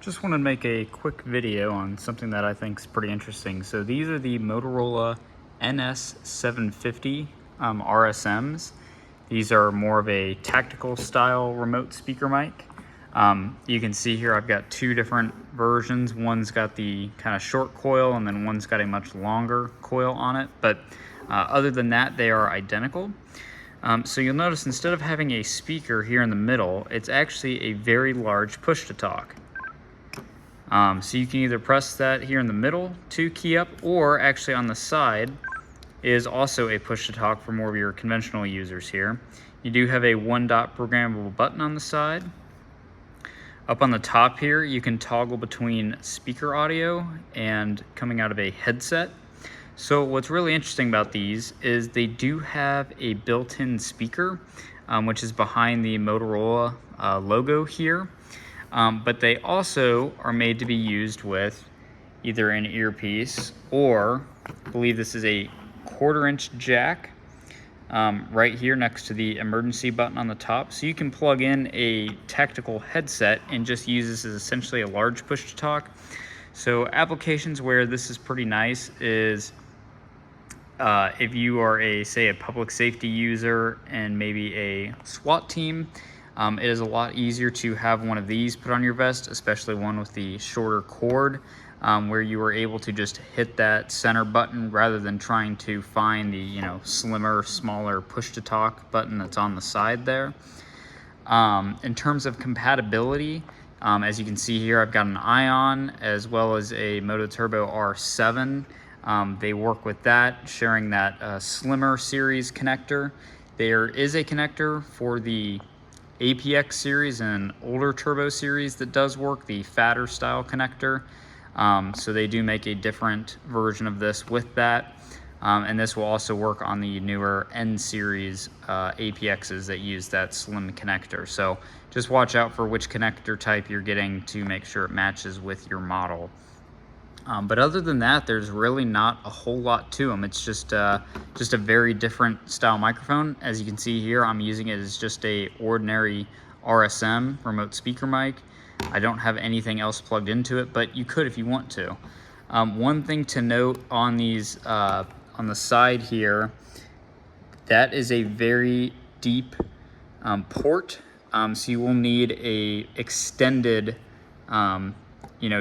Just want to make a quick video on something that I think is pretty interesting. So these are the Motorola NS750 RSMs. These are more of a tactical style remote speaker mic. You can see here I've got two different versions. One's got the kind of short coil and then one's got a much longer coil on it. But other than that, they are identical. So you'll notice instead of having a speaker here in the middle, it's actually a very large push-to-talk. So you can either press that here in the middle to key up, or actually on the side is also a push-to-talk for more of your conventional users here. You do have a one-dot programmable button on the side. Up on the top here, you can toggle between speaker audio and coming out of a headset. So what's really interesting about these is they do have a built-in speaker, which is behind the Motorola logo here. But they also are made to be used with either an earpiece or, I believe this is a 1/4-inch jack right here next to the emergency button on the top. So you can plug in a tactical headset and just use this as essentially a large push-to-talk. So applications where this is pretty nice is if you are say a public safety user and maybe a SWAT team. It is a lot easier to have one of these put on your vest, especially one with the shorter cord, where you are able to just hit that center button rather than trying to find the slimmer, smaller push-to-talk button that's on the side there. In terms of compatibility, as you can see here, I've got an ION as well as a Mototrbo R7. They work with that, sharing that slimmer series connector. There is a connector for the APX series and older turbo series that does work, the fatter style connector. So they do make a different version of this with that. And this will also work on the newer N series APXs that use that slim connector. So just watch out for which connector type you're getting to make sure it matches with your model. But other than that, there's really not a whole lot to them. It's just a very different style microphone. As you can see here, I'm using it as just a ordinary RSM remote speaker mic. I don't have anything else plugged into it, but you could if you want to. One thing to note on these, on the side here, that is a very deep port. So you will need a extended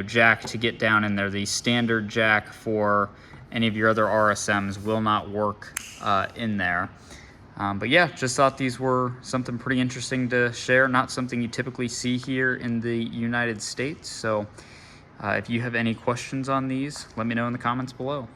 jack to get down in there. The standard jack for any of your other RSMs will not work in there. But yeah, just thought these were something pretty interesting to share. Not something you typically see here in the United States. So if you have any questions on these, let me know in the comments below.